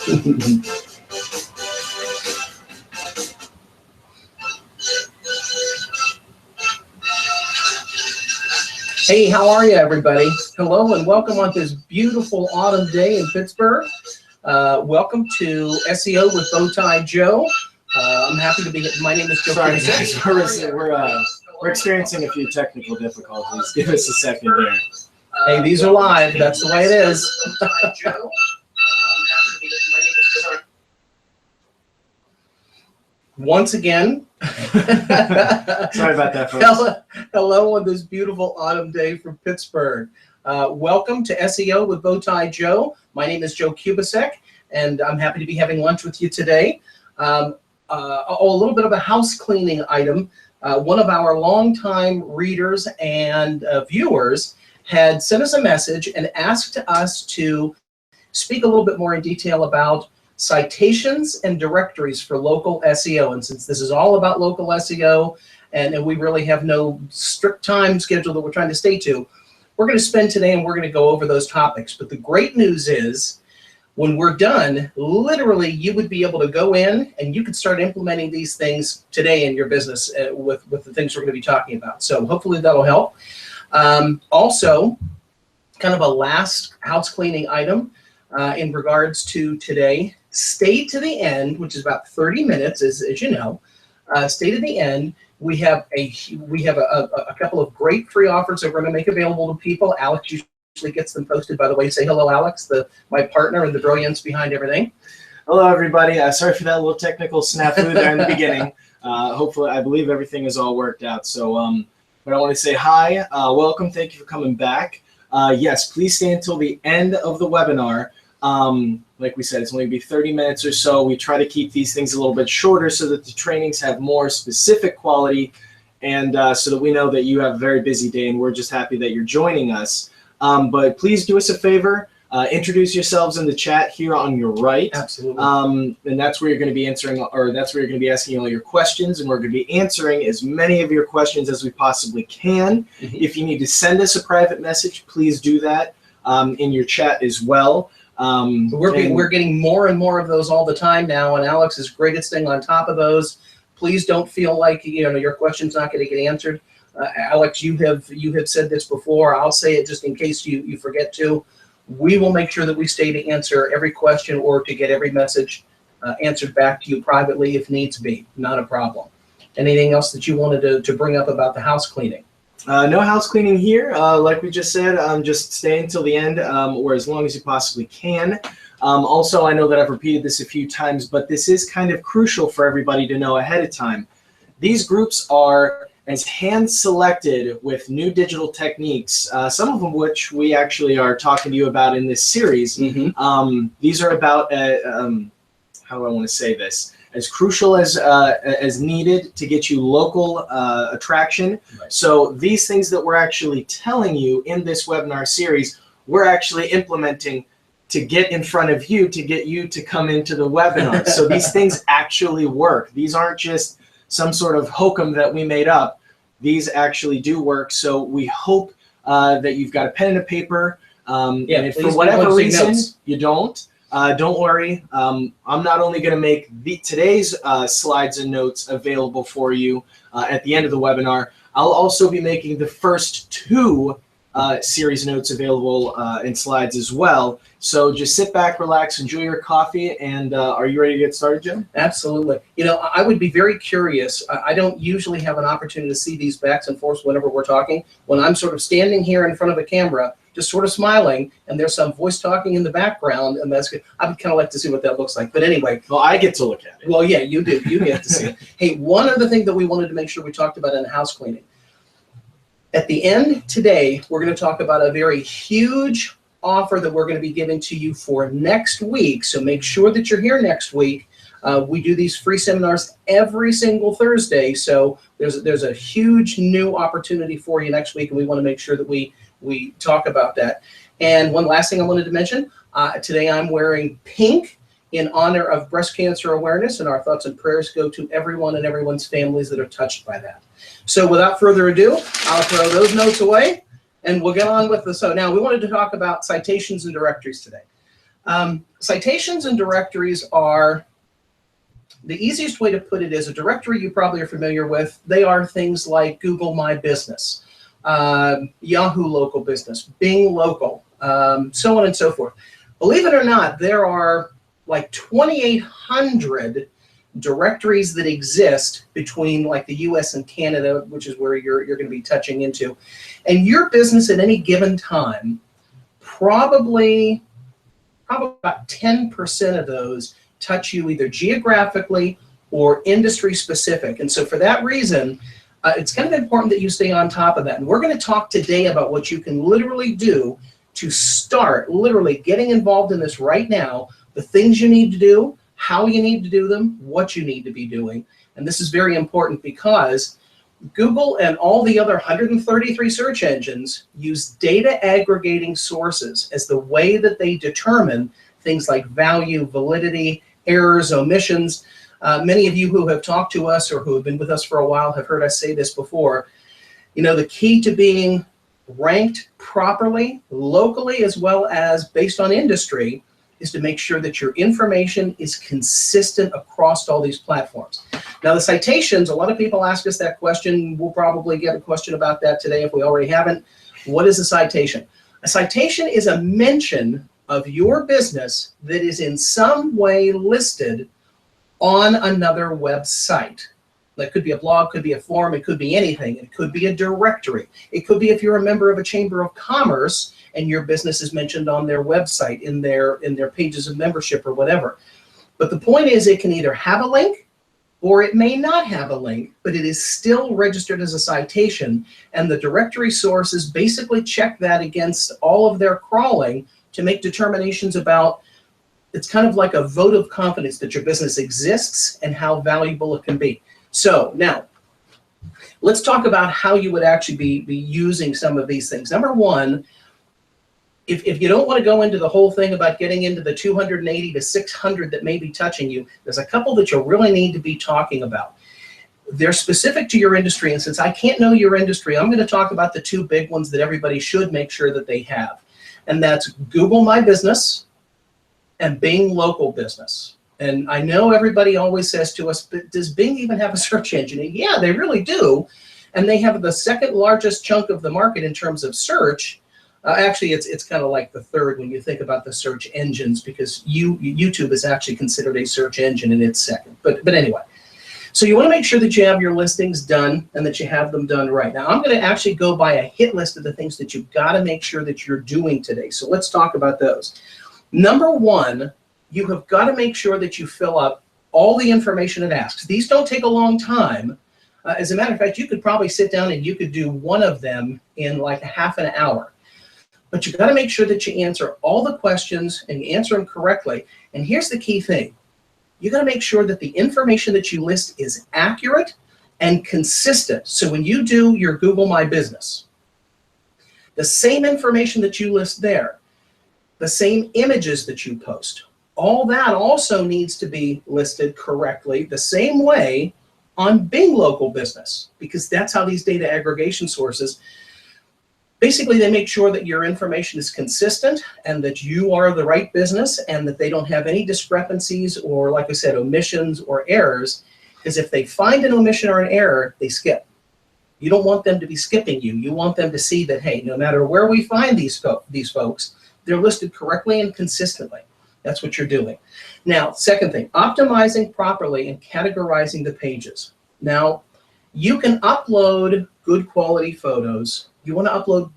Hey, how are you, everybody? Hello and welcome on this beautiful autumn day in Pittsburgh. Welcome to SEO with Bowtie Joe. I'm happy to be here. My name is Joe. Sorry, guys. We're experiencing a few technical difficulties. Give us a second here. Hey, these are live. That's the way it is. Once again, sorry about that, folks. Hello on this beautiful autumn day from Pittsburgh. Welcome to SEO with Bowtie Joe. My name is Joe Kubasek, and I'm happy to be having lunch with you today. A little bit of a house cleaning item. One of our longtime readers and viewers had sent us a message and asked us to speak a little bit more in detail about citations and directories for local SEO. And since this is all about local SEO, and we really have no strict time schedule that we're trying to stay to, we're going to spend today and we're going to go over those topics. But the great news is, when we're done, literally you would be able to go in and you could start implementing these things today in your business with the things we're going to be talking about. So hopefully that'll help. Also, kind of a last house cleaning item in regards to today. Stay to the end, which is about 30 minutes, as you know. Stay to the end. We have a couple of great free offers that we're going to make available to people. Alex usually gets them posted. By the way, say hello, Alex, my partner and the brilliance behind everything. Hello, everybody. Sorry for that little technical snafu there in the beginning. Hopefully, I believe everything is all worked out. So, but I want to say hi, welcome, thank you for coming back. Yes, please stay until the end of the webinar. Like we said, it's only going to be 30 minutes or so. We try to keep these things a little bit shorter so that the trainings have more specific quality, and so that we know that you have a very busy day and we're just happy that you're joining us. But please do us a favor, introduce yourselves in the chat here on your right. Absolutely. And that's where you're going to be answering, or that's where you're going to be asking all your questions, and we're going to be answering as many of your questions as we possibly can. Mm-hmm. If you need to send us a private message, please do that in your chat as well. We're getting more and more of those all the time now, and Alex is greatest thing on top of those. Please don't feel like your question's not going to get answered. Alex, you have said this before. I'll say it just in case you forget to. We will make sure that we stay to answer every question or to get every message answered back to you privately if needs be. Not a problem. Anything else that you wanted to bring up about the house cleaning? No house cleaning here. Like we just said, just stay until the end, or as long as you possibly can. Also, I know that I've repeated this a few times, but this is kind of crucial for everybody to know ahead of time. These groups are as hand-selected with new digital techniques, some of them which we actually are talking to you about in this series. Mm-hmm. These are about, how do I want to say this? As crucial as needed to get you local attraction. Right. So these things that we're actually telling you in this webinar series, we're actually implementing to get in front of you, to get you to come into the webinar. So these things actually work. These aren't just some sort of hokum that we made up. These actually do work. So we hope that you've got a pen and a paper. And if for whatever reason you don't worry. I'm not only going to make today's slides and notes available for you at the end of the webinar, I'll also be making the first two series notes available in slides as well. So just sit back, relax, enjoy your coffee, and are you ready to get started, Jim? Absolutely. I would be very curious. I don't usually have an opportunity to see these backs and forths whenever we're talking. When I'm sort of standing here in front of a camera, just sort of smiling, and there's some voice talking in the background, and that's good. I would kind of like to see what that looks like. But anyway. Well, I get to look at it. Well, yeah, you do. You get to see it. Hey, one other thing that we wanted to make sure we talked about in house cleaning. At the end today, we're going to talk about a very huge offer that we're going to be giving to you for next week. So make sure that you're here next week. We do these free seminars every single Thursday. So there's a huge new opportunity for you next week, and we want to make sure that we talk about that. And one last thing I wanted to mention, today I'm wearing pink in honor of breast cancer awareness, and our thoughts and prayers go to everyone and everyone's families that are touched by that. So without further ado, I'll throw those notes away and we'll get on with the, so now we wanted to talk about citations and directories today. Citations and directories are, the easiest way to put it is a directory you probably are familiar with. They are things like Google My Business, Yahoo Local Business, Bing Local, so on and so forth. Believe it or not, there are like 2,800 directories that exist between like the US and Canada, which is where you're going to be touching into. And your business at any given time, probably about 10% of those touch you either geographically or industry specific. And so for that reason, it's kind of important that you stay on top of that. And we're going to talk today about what you can literally do to start literally getting involved in this right now, the things you need to do, how you need to do them, what you need to be doing. And this is very important because Google and all the other 133 search engines use data aggregating sources as the way that they determine things like value, validity, errors, omissions. Many of you who have talked to us or who have been with us for a while have heard us say this before. You know, the key to being ranked properly, locally, as well as based on industry, is to make sure that your information is consistent across all these platforms. Now, the citations, a lot of people ask us that question. We'll probably get a question about that today if we already haven't. What is a citation? A citation is a mention of your business that is in some way listed on another website. That could be a blog, could be a forum, it could be anything. It could be a directory. It could be if you're a member of a chamber of commerce and your business is mentioned on their website, in their pages of membership or whatever. But the point is, it can either have a link or it may not have a link, but it is still registered as a citation, and the directory sources basically check that against all of their crawling to make determinations about, it's kind of like a vote of confidence that your business exists and how valuable it can be. So now, let's talk about how you would actually be using some of these things. Number one, if you don't want to go into the whole thing about getting into the 280 to 600 that may be touching you, there's a couple that you really need to be talking about. They're specific to your industry, and since I can't know your industry, I'm going to talk about the two big ones that everybody should make sure that they have. And that's Google My Business and Bing Local Business. And I know everybody always says to us, but does Bing even have a search engine? And yeah, they really do. And they have the second largest chunk of the market in terms of search. Actually, it's kind of like the third when you think about the search engines, because YouTube is actually considered a search engine and it's second. But anyway, so you want to make sure that you have your listings done and that you have them done right. Now, I'm going to actually go by a hit list of the things that you've got to make sure that you're doing today. So let's talk about those. Number one, you have got to make sure that you fill up all the information it asks. These don't take a long time. As a matter of fact, you could probably sit down and you could do one of them in like half an hour. But you've got to make sure that you answer all the questions and you answer them correctly. And here's the key thing. You got to make sure that the information that you list is accurate and consistent. So when you do your Google My Business, the same information that you list there, the same images that you post, all that also needs to be listed correctly the same way on Bing Local Business, because that's how these data aggregation sources, basically they make sure that your information is consistent and that you are the right business and that they don't have any discrepancies or, like I said, omissions or errors, because if they find an omission or an error, they skip. You don't want them to be skipping you. You want them to see that, hey, no matter where we find these folks, they're listed correctly and consistently. That's what you're doing. Now, second thing, optimizing properly and categorizing the pages. Now, you can upload good quality photos. You want to upload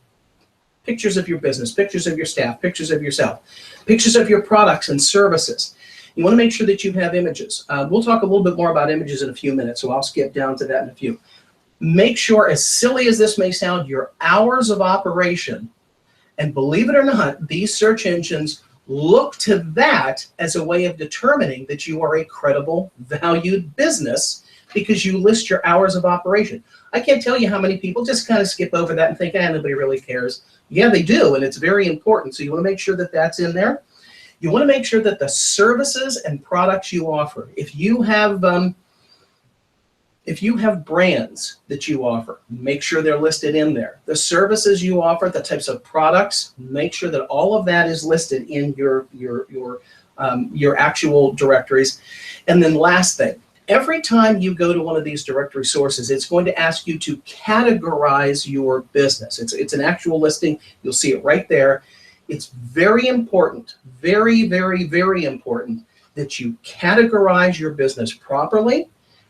pictures of your business, pictures of your staff, pictures of yourself, pictures of your products and services. You want to make sure that you have images. We'll talk a little bit more about images in a few minutes, so I'll skip down to that in a few. Make sure, as silly as this may sound, your hours of operation, and believe it or not, these search engines look to that as a way of determining that you are a credible, valued business because you list your hours of operation. I can't tell you how many people just kind of skip over that and think, nobody really cares. Yeah, they do, and it's very important. So you want to make sure that that's in there. You want to make sure that the services and products you offer, if you have If you have brands that you offer, make sure they're listed in there. The services you offer, the types of products, make sure that all of that is listed in your actual directories. And then last thing, every time you go to one of these directory sources, it's going to ask you to categorize your business. It's an actual listing. You'll see it right there. It's very important, very, very, very important that you categorize your business properly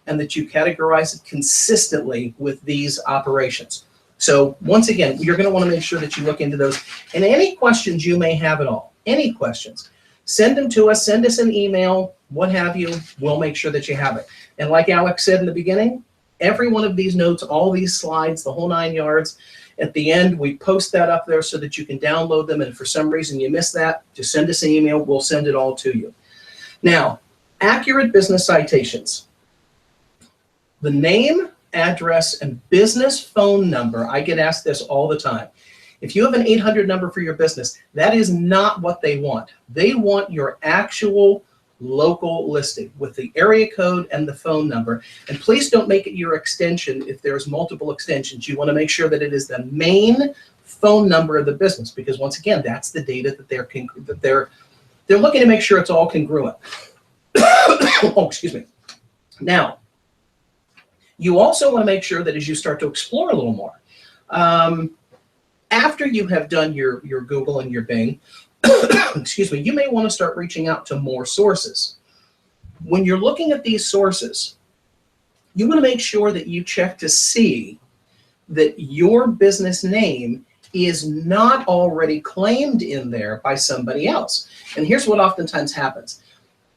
and that you categorize it consistently with these operations. So once again, you're going to want to make sure that you look into those. And any questions you may have at all, any questions, send them to us, send us an email, what have you. We'll make sure that you have it. And like Alex said in the beginning, every one of these notes, all these slides, the whole 9 yards, at the end, we post that up there so that you can download them. And if for some reason you miss that, just send us an email. We'll send it all to you. Now, accurate business citations. The name, address, and business phone number, I get asked this all the time. If you have an 800 number for your business, that is not what they want. They want your actual local listing with the area code and the phone number. And please don't make it your extension if there's multiple extensions. You want to make sure that it is the main phone number of the business, because once again, that's the data that they're looking to make sure it's all congruent. Oh, excuse me. Now, you also want to make sure that as you start to explore a little more, after you have done your Google and your Bing, excuse me, you may want to start reaching out to more sources. When you're looking at these sources, you want to make sure that you check to see that your business name is not already claimed in there by somebody else. And here's what oftentimes happens.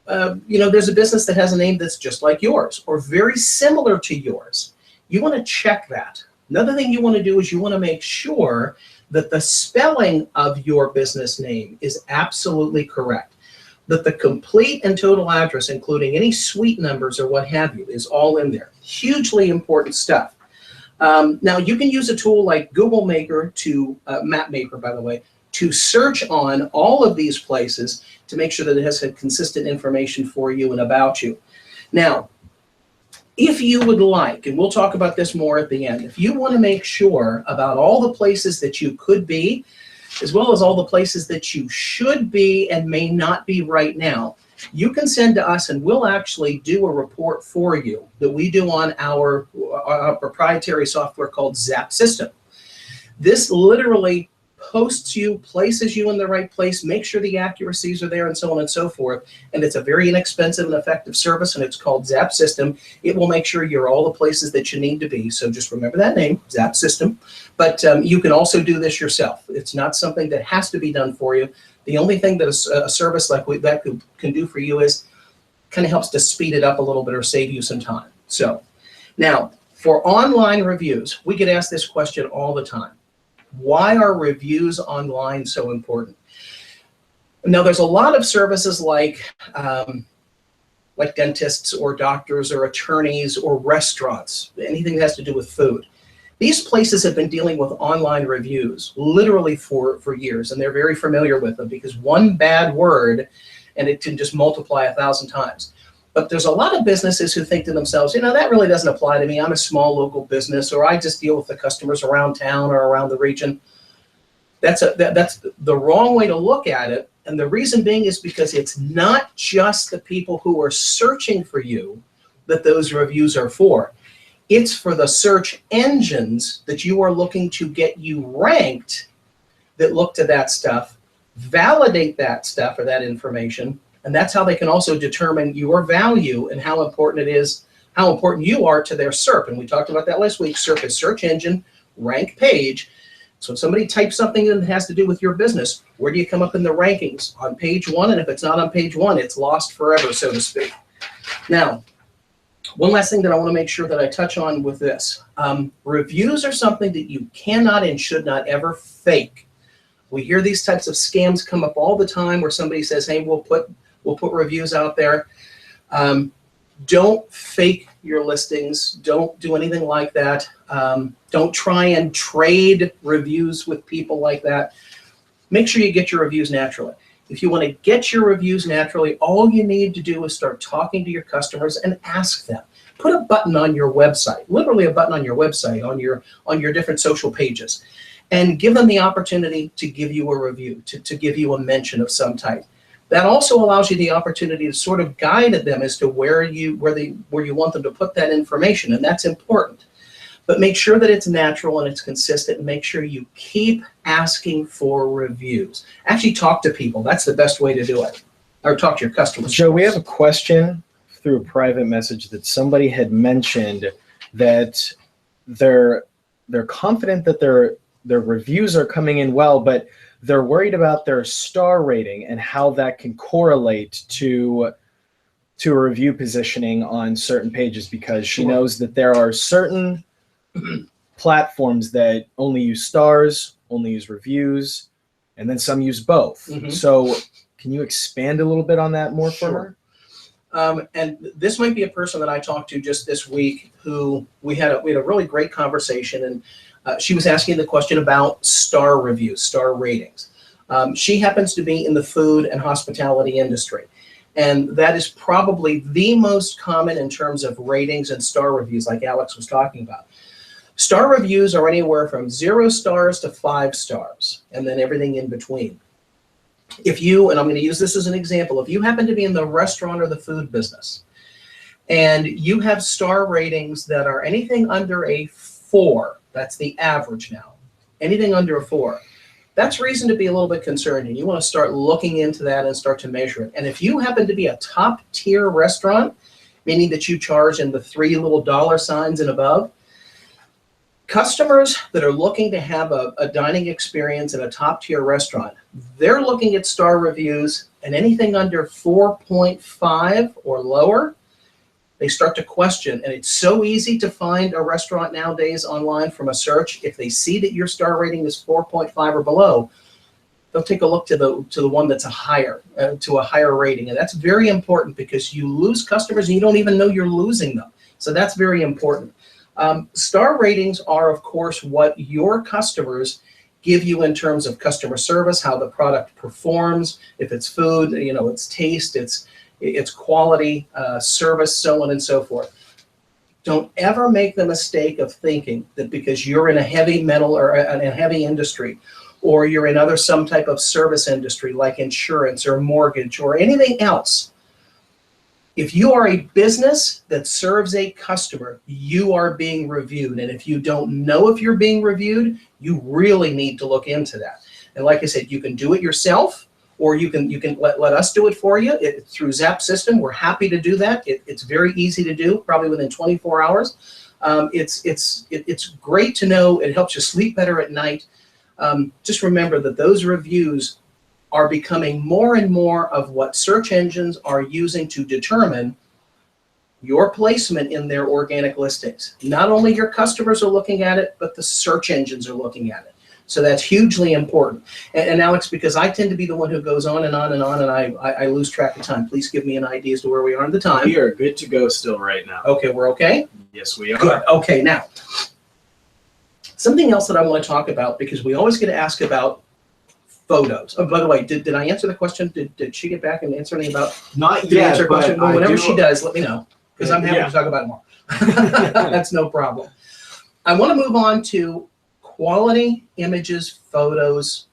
There's a business that has a name that's just like yours or very similar to yours. You want to check that. Another thing you want to do is you want to make sure that the spelling of your business name is absolutely correct, that the complete and total address, including any suite numbers or what have you, is all in there. Hugely important stuff. Now, you can use a tool like Google Maker Map Maker, by the way, to search on all of these places to make sure that it has consistent information for you and about you. Now, if you would like, and we'll talk about this more at the end, if you want to make sure about all the places that you could be, as well as all the places that you should be and may not be right now, you can send to us and we'll actually do a report for you that we do on our proprietary software called Zap System. This literally posts you, places you in the right place, make sure the accuracies are there, and so on and so forth. And it's a very inexpensive and effective service, and it's called Zap System. It will make sure you're all the places that you need to be. So just remember that name, Zap System. But you can also do this yourself. It's not something that has to be done for you. The only thing that a service like that can do for you is kind of helps to speed it up a little bit or save you some time. So now, for online reviews, we get asked this question all the time. Why are reviews online so important? Now, there's a lot of services like dentists or doctors or attorneys or restaurants, anything that has to do with food. These places have been dealing with online reviews literally for years, and they're very familiar with them because one bad word and it can just multiply 1,000 times. But there's a lot of businesses who think to themselves, that really doesn't apply to me. I'm a small local business, or I just deal with the customers around town or around the region. That's the wrong way to look at it. And the reason being is because it's not just the people who are searching for you that those reviews are for. It's for the search engines that you are looking to get you ranked that look to that stuff, validate that stuff or that information. And that's how they can also determine your value and how important it is, how important you are to their SERP. And we talked about that last week. SERP is search engine rank page. So if somebody types something that has to do with your business, where do you come up in the rankings? On page 1, and if it's not on page 1, it's lost forever, so to speak. Now, one last thing that I want to make sure that I touch on with this. Reviews are something that you cannot and should not ever fake. We hear these types of scams come up all the time where somebody says, hey, we'll put reviews out there. Don't fake your listings. Don't do anything like that. Don't try and trade reviews with people like that. Make sure you get your reviews naturally. If you want to get your reviews naturally, all you need to do is start talking to your customers and ask them. Put a button on your website, literally a button on your website, on your different social pages, and give them the opportunity to give you a review, to give you a mention of some type. That also allows you the opportunity to sort of guide them as to where you want them to put that information, and that's important. But make sure that it's natural and it's consistent, and make sure you keep asking for reviews. Actually talk to people. That's the best way to do it. Or talk to your customers. Joe, we have a question through a private message that somebody had mentioned that they're confident that their reviews are coming in well, but they're worried about their star rating and how that can correlate to a review positioning on certain pages, because she knows that there are certain platforms that only use stars, only use reviews, and then some use both. So can you expand a little bit on that more for her? And this might be a person that I talked to just this week who we had a really great conversation, and she was asking the question about star reviews, star ratings. She happens to be in the food and hospitality industry, and that is probably the most common in terms of ratings and star reviews, like Alex was talking about. Star reviews are anywhere from 0 stars to 5 stars, and then everything in between. If you, and I'm going to use this as an example, if you happen to be in the restaurant or the food business, and you have star ratings that are anything under a 4, that's the average now, anything under a 4, that's reason to be a little bit concerned, and you want to start looking into that and start to measure it. And if you happen to be a top tier restaurant, meaning that you charge in the 3 little dollar signs and above, customers that are looking to have a dining experience in a top tier restaurant, they're looking at star reviews, and anything under 4.5 or lower, they start to question. And it's so easy to find a restaurant nowadays online from a search. If they see that your star rating is 4.5 or below, they'll take a look to the one that's to a higher rating. And that's very important, because you lose customers and you don't even know you're losing them. So that's very important. Star ratings are, of course, what your customers give you in terms of customer service, how the product performs, if it's food, its taste, its quality, service, so on and so forth. Don't ever make the mistake of thinking that because you're in a heavy metal or a heavy industry, or you're in some type of service industry like insurance or mortgage or anything else, if you are a business that serves a customer, you are being reviewed. And if you don't know if you're being reviewed, you really need to look into that. And like I said, you can do it yourself, or you can let us do it for you through Zap System. We're happy to do that. It's very easy to do, probably within 24 hours. It's great to know. It helps you sleep better at night. Just remember that those reviews are becoming more and more of what search engines are using to determine your placement in their organic listings. Not only your customers are looking at it, but the search engines are looking at it. So that's hugely important. And Alex, because I tend to be the one who goes on and on and on, and I lose track of time, please give me an idea as to where we are in the time. We are good to go still right now. Okay, we're okay? Yes, we are. Good. Okay, now, something else that I want to talk about, because we always get asked about photos. Oh, by the way, did I answer the question? Did she get back and answer anything about? Not yet. Answer question? Well, whenever she does, let me know, because I'm happy Yeah. to talk about it more. That's no problem. I want to move on to quality images, photos,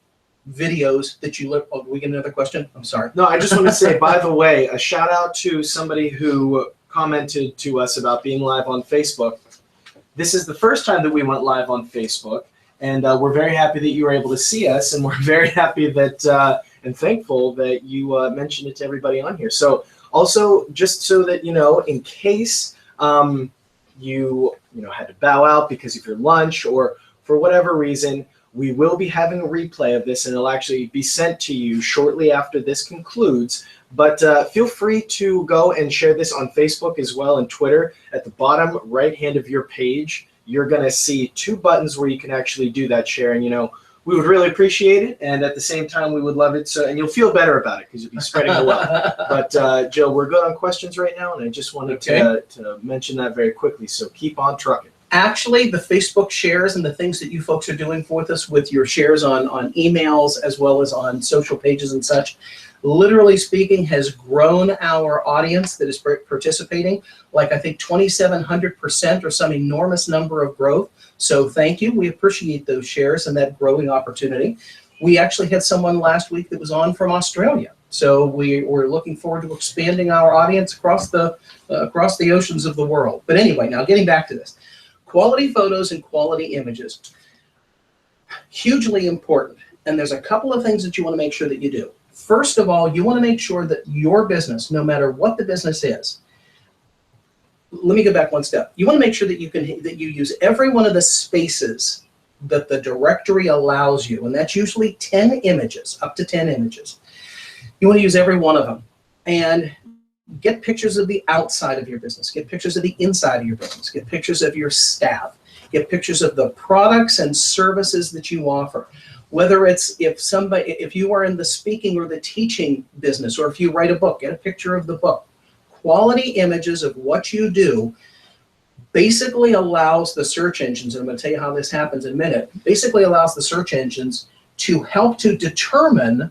videos that you look. Oh, we get another question? I'm sorry. No, I just want to say, by the way, a shout out to somebody who commented to us about being live on Facebook. This is the first time that we went live on Facebook. And we're very happy that you were able to see us, and we're very happy that and thankful that you mentioned it to everybody on here. So also, just so that you know, in case you had to bow out because of your lunch or for whatever reason, we will be having a replay of this, and it'll actually be sent to you shortly after this concludes. But feel free to go and share this on Facebook as well and Twitter. At the bottom right hand of your page, you're going to see 2 buttons where you can actually do that share. And, we would really appreciate it. And at the same time, we would love it. So, and you'll feel better about it because you'll be spreading the love. But, Joe, we're good on questions right now. And I just wanted to mention that very quickly. So keep on trucking. Actually, the Facebook shares and the things that you folks are doing with us with your shares on emails as well as on social pages and such, literally speaking, has grown our audience that is participating, like I think 2,700% or some enormous number of growth. So thank you. We appreciate those shares and that growing opportunity. We actually had someone last week that was on from Australia. So we're looking forward to expanding our audience across the oceans of the world. But anyway, now getting back to this. Quality photos and quality images, hugely important. And there's a couple of things that you want to make sure that you do. First of all, you want to make sure that your business, no matter what the business is, let me go back one step. You want to make sure that you use every one of the spaces that the directory allows you, and that's usually 10 images, up to 10 images. You want to use every one of them. And get pictures of the outside of your business. Get pictures of the inside of your business. Get pictures of your staff. Get pictures of the products and services that you offer. Whether it's if you are in the speaking or the teaching business, or if you write a book, get a picture of the book. Quality images of what you do basically allows the search engines, and I'm going to tell you how this happens in a minute, basically allows the search engines to help to determine,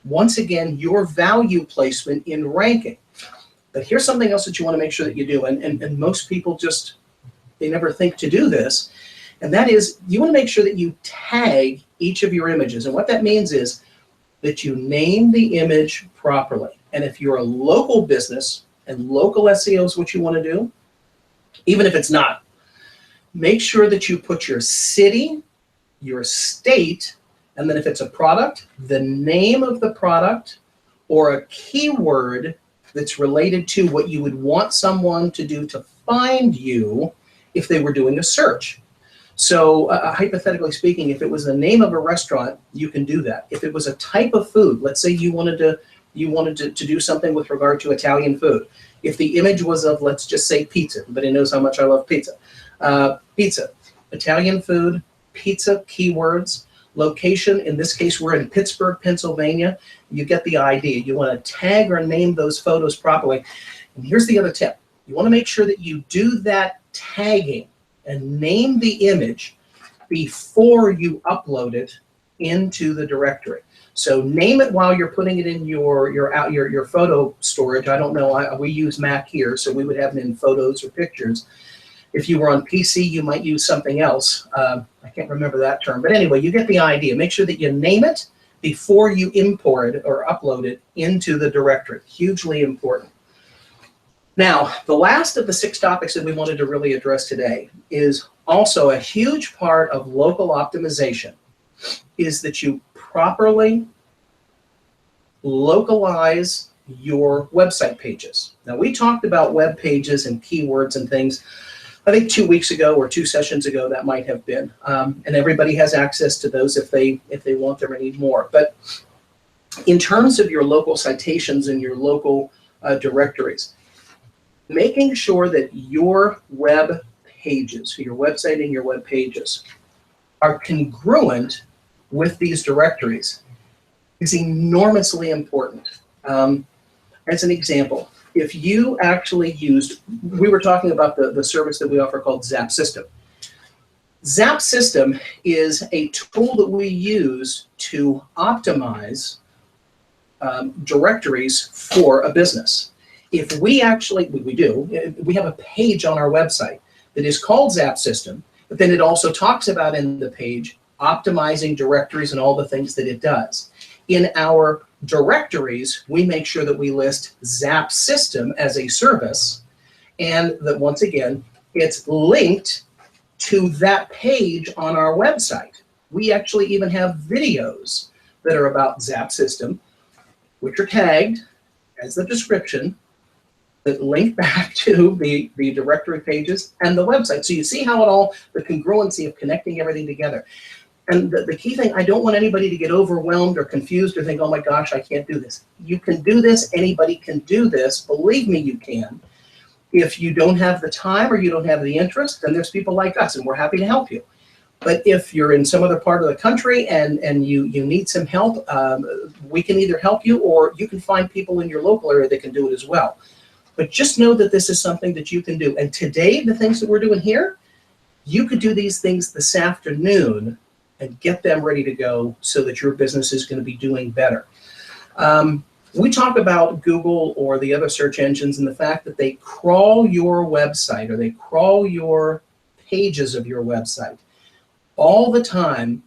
once again, your value placement in ranking. But here's something else that you want to make sure that you do, and most people they never think to do this, and that is you want to make sure that you tag each of your images. And what that means is that you name the image properly. And if you're a local business, and local SEO is what you want to do, even if it's not, make sure that you put your city, your state, and then if it's a product, the name of the product or a keyword that's related to what you would want someone to do to find you if they were doing a search. So hypothetically speaking, if it was the name of a restaurant, you can do that. If it was a type of food, let's say you wanted to do something with regard to Italian food. If the image was of, let's just say, pizza. Everybody knows how much I love pizza. Pizza, Italian food, pizza, keywords, location. In this case, we're in Pittsburgh, Pennsylvania. You get the idea. You want to tag or name those photos properly. And here's the other tip. You want to make sure that you do that tagging and name the image before you upload it into the directory. So name it while you're putting it in your photo storage. I don't know, we use Mac here, so we would have it in photos or pictures. If you were on PC, you might use something else. I can't remember that term. But anyway, you get the idea. Make sure that you name it before you import it or upload it into the directory. Hugely important. Now, the last of the 6 topics that we wanted to really address today is also a huge part of local optimization, is that you properly localize your website pages. Now, we talked about web pages and keywords and things, I think 2 weeks ago or 2 sessions ago, that might have been. And everybody has access to those if they want them or need more. But in terms of your local citations and your local directories, making sure that your web pages, your website and your web pages, are congruent with these directories is enormously important. As an example, if you actually used, we were talking about the service that we offer called Zap System. Zap System is a tool that we use to optimize directories for a business. If we actually, we have a page on our website that is called Zap System, but then it also talks about in the page optimizing directories and all the things that it does. In our directories, we make sure that we list Zap System as a service, and that once again, it's linked to that page on our website. We actually even have videos that are about Zap System, which are tagged as the description, that link back to the directory pages and the website. So you see how the congruency of connecting everything together. And the key thing, I don't want anybody to get overwhelmed or confused or think, oh my gosh, I can't do this. You can do this. Anybody can do this. Believe me, you can. If you don't have the time or you don't have the interest, then there's people like us, and we're happy to help you. But if you're in some other part of the country and you need some help, we can either help you or you can find people in your local area that can do it as well. But just know that this is something that you can do. And today, the things that we're doing here, You could do these things this afternoon and get them ready to go so that your business is going to be doing better. We talk about Google or the other search engines and the fact that they crawl your website, or they crawl your pages of your website all the time,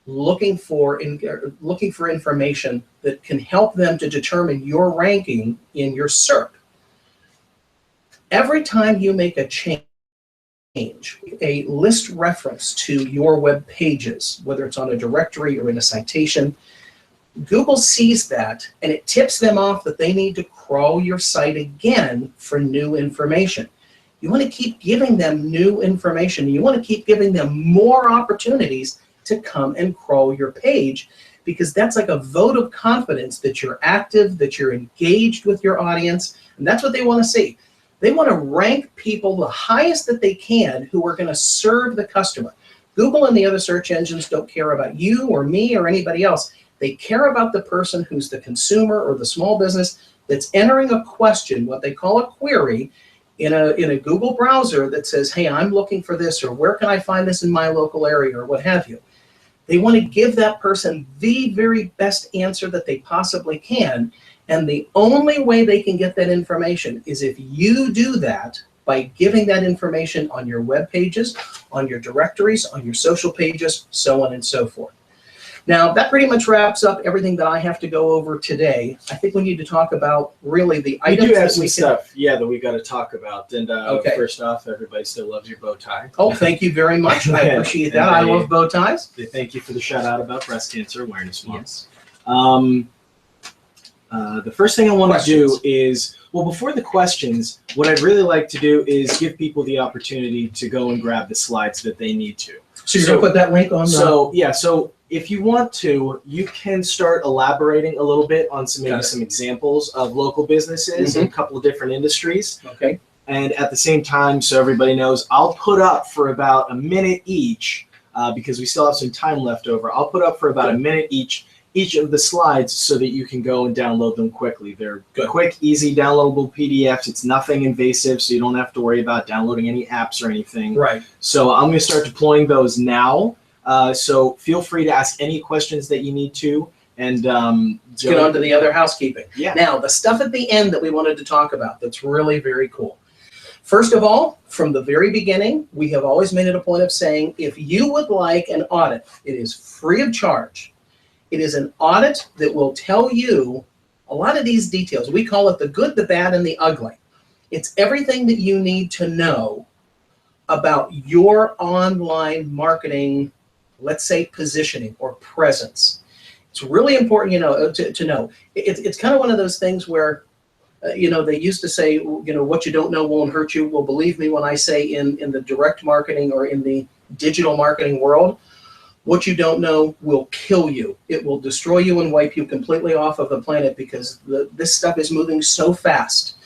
looking for information that can help them to determine your ranking in your SERP. Every time you make a change, a list reference to your web pages, whether it's on a directory or in a citation, Google sees that and it tips them off that they need to crawl your site again for new information. You want to keep giving them new information. You want to keep giving them more opportunities to come and crawl your page, because that's like a vote of confidence that you're active, that you're engaged with your audience, and that's what they want to see. They want to rank people the highest that they can who are going to serve the customer. Google and the other search engines don't care about you or me or anybody else. They care about the person who's the consumer or the small business that's entering a question, what they call a query, in a Google browser that says, hey, I'm looking for this, or where can I find this in my local area, or what have you. They want to give that person the very best answer that they possibly can. And the only way they can get that information is if you do that by giving that information on your web pages, on your directories, on your social pages, so on and so forth. Now, that pretty much wraps up everything that I have to go over today. I think we need to talk about really the items we do have that some we stuff, that we got to talk about. And Okay. First off, everybody still loves your bow tie. Oh, thank you very much. I appreciate that. I love bow ties. They thank you for the shout out about Breast Cancer Awareness Month. Yes. The first thing I want to do is, well, before the questions, what I'd really like to do is give people the opportunity to go and grab the slides that they need to. So you're going to put that link on the... So if you want to, you can start elaborating a little bit on some examples of local businesses in a couple of different industries. Okay. And at the same time, so everybody knows, I'll put up for about a minute each, because we still have some time left over. I'll put up for about a minute each of the slides so that you can go and download them quickly. They're quick, easy, downloadable PDFs. It's nothing invasive, so you don't have to worry about downloading any apps or anything. Right. So I'm going to start deploying those now. So feel free to ask any questions that you need to. And let's get on to the other housekeeping. Yeah. Now, the stuff at the end that we wanted to talk about that's really very cool. First of all, from the very beginning, we have always made it a point of saying, if you would like an audit, it is free of charge. It is an audit that will tell you a lot of these details. We call it the good, the bad, and the ugly. It's everything that you need to know about your online marketing, let's say, positioning or presence. It's really important, to know. It's kind of one of those things where, they used to say, what you don't know won't hurt you. Well, believe me when I say in the direct marketing or in the digital marketing world, what you don't know will kill you. It will destroy you and wipe you completely off of the planet, because this stuff is moving so fast.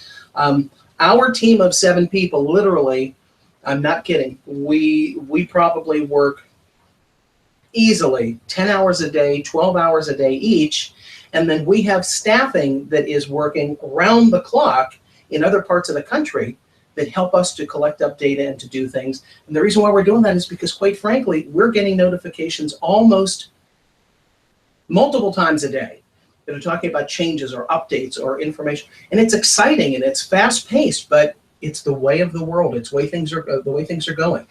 Our team of 7 people, literally, I'm not kidding, we probably work easily 10 hours a day, 12 hours a day each, and then we have staffing that is working around the clock in other parts of the country that help us to collect up data and to do things. And the reason why we're doing that is because, quite frankly, we're getting notifications almost multiple times a day that are talking about changes or updates or information. And it's exciting and it's fast-paced, but it's the way of the world. It's the way things are going.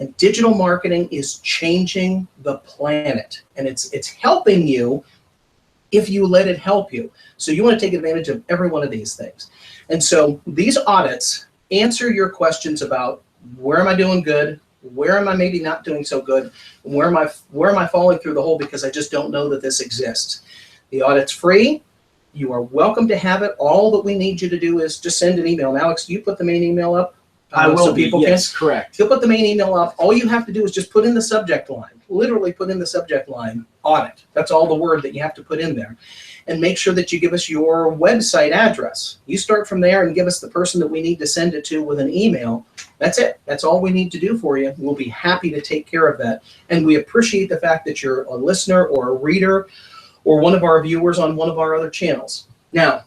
And digital marketing is changing the planet, and it's helping you if you let it help you. So you want to take advantage of every one of these things. And so these audits answer your questions about where am I doing good, where am I maybe not doing so good, and where am I falling through the hole because I just don't know that this exists. The audit's free. You are welcome to have it. All that we need you to do is just send an email. And Alex, you put the main email up? I will so be, people yes, can. correct. You'll put the main email up. All you have to do is just put in the subject line. Literally put in the subject line, audit. That's all the word that you have to put in there. And make sure that you give us your website address. You start from there and give us the person that we need to send it to with an email. That's it. That's all we need to do for you. We'll be happy to take care of that. And we appreciate the fact that you're a listener or a reader or one of our viewers on one of our other channels. Now,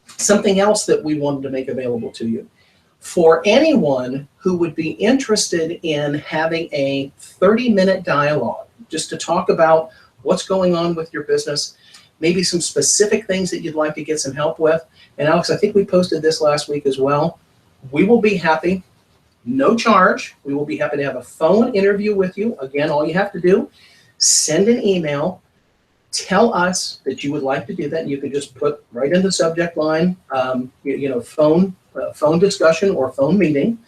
something else that we wanted to make available to you. for anyone who would be interested in having a 30-minute dialogue just to talk about what's going on with your business, maybe some specific things that you'd like to get some help with. And Alex, I think we posted this last week as well. We will be happy, no charge. We will be happy to have a phone interview with you. Again, all you have to do, send an email, tell us that you would like to do that. And you can just put right in the subject line, phone discussion or phone meeting.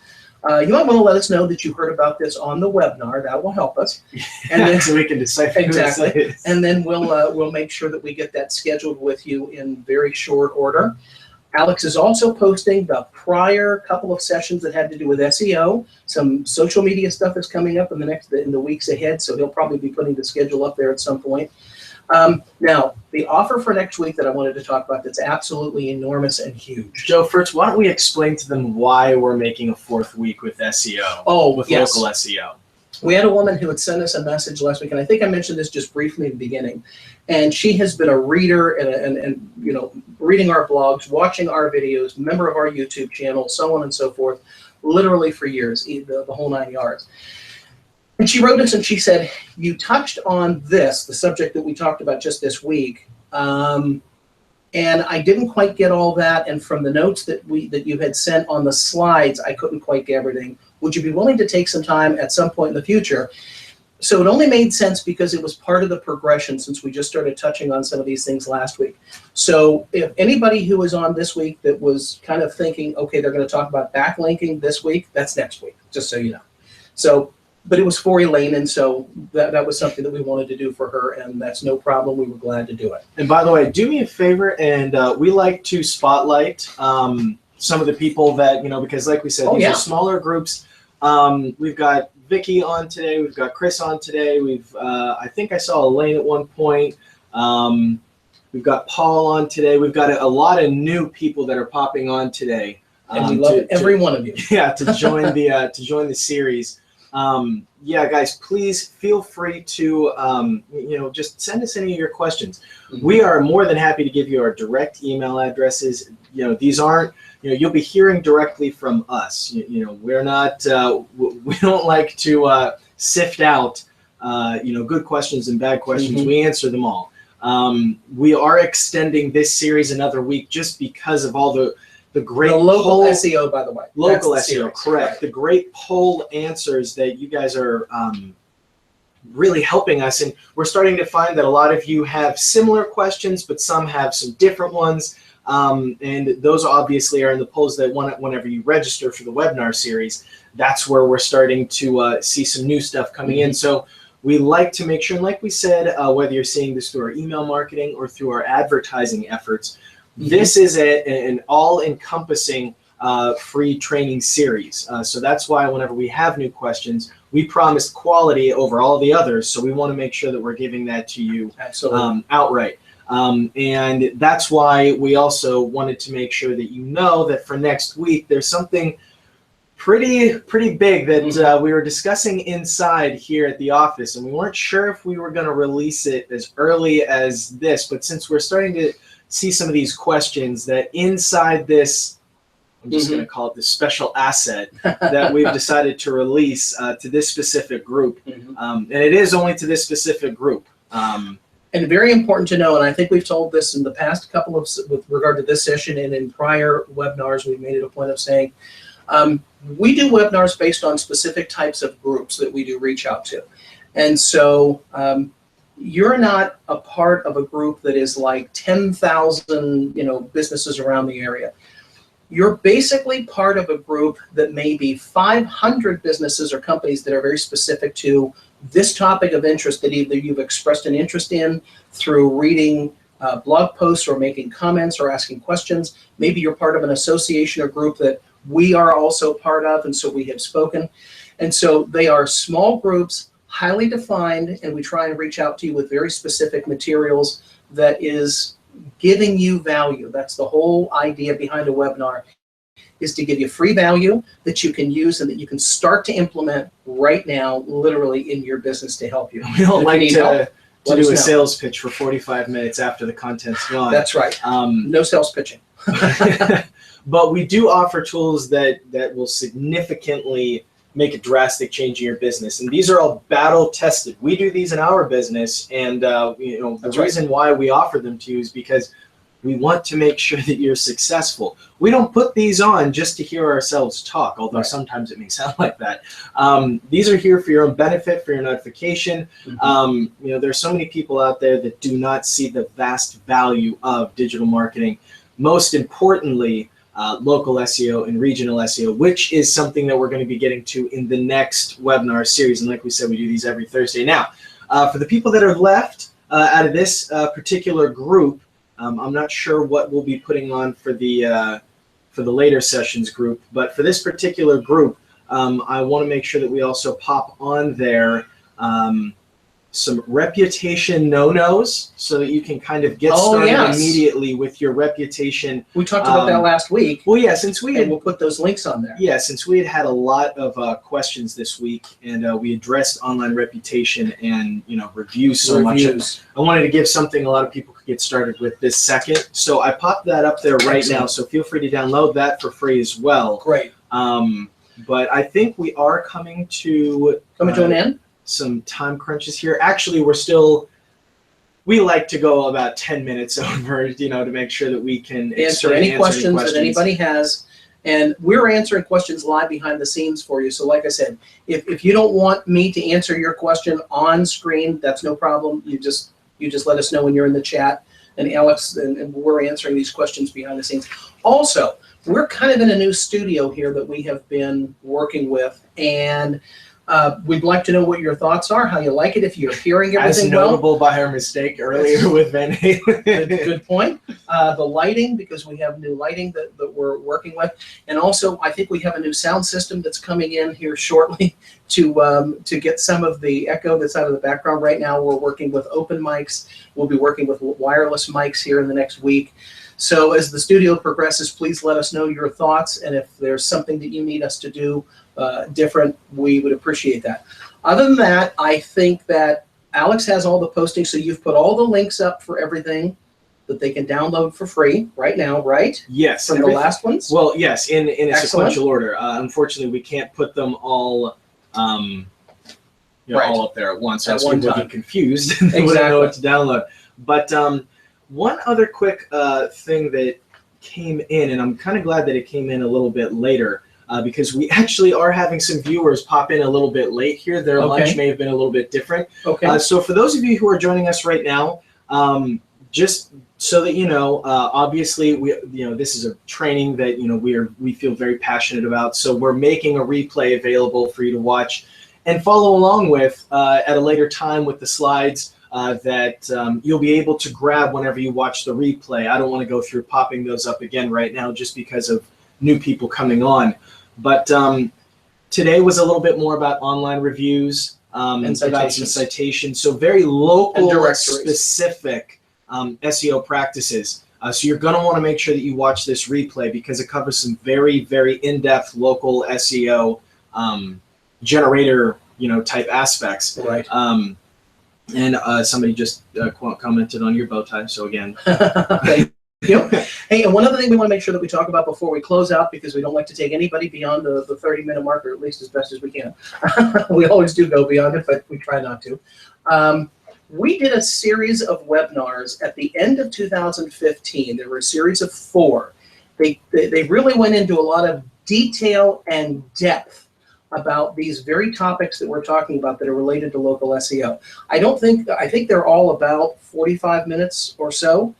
You might want to let us know that you heard about this on the webinar. That will help us. And then, so we can decipher exactly. And then we'll make sure that we get that scheduled with you in very short order. Alex is also posting the prior couple of sessions that had to do with SEO. Some social media stuff is coming up in the weeks ahead, so he'll probably be putting the schedule up there at some point. Now, the offer for next week that I wanted to talk about that's absolutely enormous and huge. Joe, first, why don't we explain to them why we're making a 4th week with SEO, with yes. local SEO? We had a woman who had sent us a message last week, and I think I mentioned this just briefly in the beginning. And she has been a reader and reading our blogs, watching our videos, member of our YouTube channel, so on and so forth, literally for years, the whole 9 yards. And she wrote us and she said, you touched on this, the subject that we talked about just this week, and I didn't quite get all that. And from the notes that you had sent on the slides, I couldn't quite get everything. Would you be willing to take some time at some point in the future? So it only made sense because it was part of the progression since we just started touching on some of these things last week. So if anybody who was on this week that was kind of thinking, okay, they're going to talk about backlinking this week, that's next week, just so you know. So, but it was for Elaine, and so that was something that we wanted to do for her, and that's no problem. We were glad to do it. And by the way, do me a favor, and we like to spotlight some of the people that, because like we said, these are smaller groups. We've got Vicky on today. We've got Chris on today. I think I saw Elaine at one point. We've got Paul on today. We've got a lot of new people that are popping on today. And we love every one of you. Yeah, to join the series. Yeah, guys, please feel free to just send us any of your questions. Mm-hmm. We are more than happy to give you our direct email addresses. These aren't. You'll be hearing directly from us. We're not. We don't like to sift out. Good questions and bad questions. Mm-hmm. We answer them all. We are extending this series another week just because of all the great local SEO, by the way. Local SEO, correct. Right. The great poll answers that you guys are really helping us. And we're starting to find that a lot of you have similar questions, but some have some different ones. And those obviously are in the polls that whenever you register for the webinar series, that's where we're starting to see some new stuff coming in. So we like to make sure, and like we said, whether you're seeing this through our email marketing or through our advertising efforts, this is an all-encompassing free training series. So that's why whenever we have new questions, we promised quality over all the others. So we want to make sure that we're giving that to you outright. And that's why we also wanted to make sure that that for next week, there's something pretty big that we were discussing inside here at the office. And we weren't sure if we were going to release it as early as this. But since we're starting to see some of these questions that inside this, I'm just going to call it the special asset that we've decided to release to this specific group. And it is only to this specific group. And very important to know, and I think we've told this in the past with regard to this session and in prior webinars, we've made it a point of saying, we do webinars based on specific types of groups that we do reach out to. And so you're not a part of a group that is like 10,000, businesses around the area. You're basically part of a group that may be 500 businesses or companies that are very specific to this topic of interest that either you've expressed an interest in through reading blog posts or making comments or asking questions. Maybe you're part of an association or group that we are also part of, and so we have spoken. And so they are small groups, highly defined, and we try and reach out to you with very specific materials that is giving you value. That's the whole idea behind a webinar, is to give you free value that you can use and that you can start to implement right now, literally in your business to help you. We don't like to do a sales pitch for 45 minutes after the content's gone. That's right. No sales pitching. but we do offer tools that will significantly make a drastic change in your business. And these are all battle tested. We do these in our business, and the reason why we offer them to you is because we want to make sure that you're successful. We don't put these on just to hear ourselves talk, although sometimes it may sound like that. These are here for your own benefit, for your notification. There's so many people out there that do not see the vast value of digital marketing. Most importantly, local SEO and regional SEO, which is something that we're going to be getting to in the next webinar series. And like we said, we do these every Thursday. Now, for the people that are left out of this particular group, I'm not sure what we'll be putting on for the later sessions group, but for this particular group, I want to make sure that we also pop on there some reputation no-nos so that you can kind of get started immediately with your reputation. We talked about that last week. Well, yeah, since we had, we'll put those links on there. Yeah, since we had a lot of questions this week, and we addressed online reputation and reviews so much. I wanted to give something a lot of people could get started with this second. So I popped that up there right now. So feel free to download that for free as well. Great. But I think we are coming to an end. Some time crunches here. Actually, we like to go about 10 minutes over, to make sure that we can answer any questions that anybody has. And we're answering questions live behind the scenes for you. So like I said, if you don't want me to answer your question on screen, that's no problem. You just let us know when you're in the chat. And Alex, and we're answering these questions behind the scenes. Also, we're kind of in a new studio here that we have been working with, and we'd like to know what your thoughts are, how you like it, if you're hearing everything well. As notable by our mistake earlier with Van Halen. Good point. The lighting, because we have new lighting that we're working with. And also, I think we have a new sound system that's coming in here shortly to get some of the echo that's out of the background. Right now, we're working with open mics. We'll be working with wireless mics here in the next week. So as the studio progresses, please let us know your thoughts, and if there's something that you need us to do different, we would appreciate that. Other than that, I think that Alex has all the postings, so you've put all the links up for everything that they can download for free right now, right? Yes. From the last ones? Well, yes, in a sequential order. Unfortunately, we can't put them all all up there at once. Else people would get confused and wouldn't know what to download. But one other quick thing that came in, and I'm kind of glad that it came in a little bit later, because we actually are having some viewers pop in a little bit late here. Their lunch may have been a little bit different. Okay. So for those of you who are joining us right now, just so that you know, obviously this is a training that we feel very passionate about. So we're making a replay available for you to watch and follow along with at a later time with the slides. That you'll be able to grab whenever you watch the replay. I don't want to go through popping those up again right now just because of new people coming on. But today was a little bit more about online reviews and about some citations. So very local, specific SEO practices. So you're going to want to make sure that you watch this replay because it covers some very, very in-depth local SEO generator, type aspects. Right. And somebody just commented on your bow tie. So again, thank you. Hey, and one other thing we want to make sure that we talk about before we close out, because we don't like to take anybody beyond the 30-minute mark, or at least as best as we can. We always do go beyond it, but we try not to. We did a series of webinars at the end of 2015. There were a series of 4. They really went into a lot of detail and depth about these very topics that we're talking about that are related to local SEO. I think they're all about 45 minutes or so.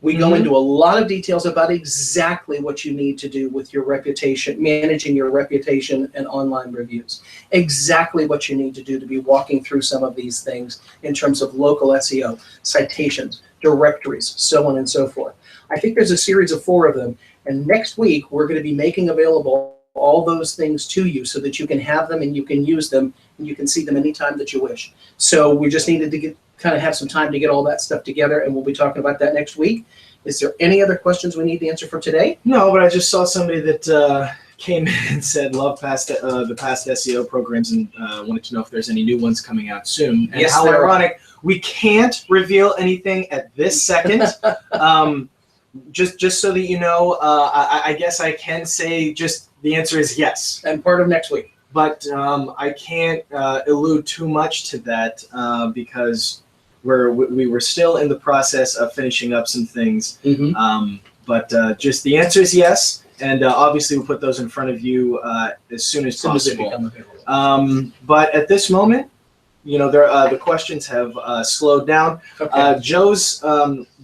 We go into a lot of details about exactly what you need to do with your reputation, managing your reputation and online reviews. Exactly what you need to do to be walking through some of these things in terms of local SEO, citations, directories, so on and so forth. I think there's a series of 4 of them, and next week we're going to be making available all those things to you so that you can have them and you can use them and you can see them anytime that you wish. So we just needed to kind of have some time to get all that stuff together, and we'll be talking about that next week. Is there any other questions we need to answer for today? No, but I just saw somebody that came in and said love the past SEO programs and wanted to know if there's any new ones coming out soon. And yes, how ironic. We can't reveal anything at this second. just so that you know, I guess I can say just the answer is yes. And part of next week. But I can't allude too much to that because we were still in the process of finishing up some things. But just the answer is yes, and obviously we'll put those in front of you as soon as possible. But at this moment, you know, the questions have slowed down. Okay. Joe's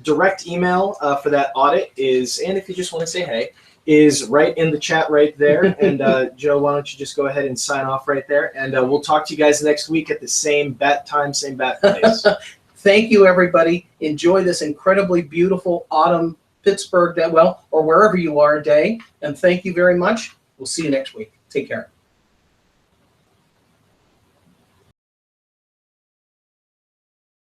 direct email for that audit is, and if you just want to say hey, is right in the chat right there. And Joe, why don't you just go ahead and sign off right there, and we'll talk to you guys next week at the same bat time, same bat place. Thank you, everybody. Enjoy this incredibly beautiful autumn Pittsburgh, or wherever you are, day. And thank you very much. We'll see you next week. Take care.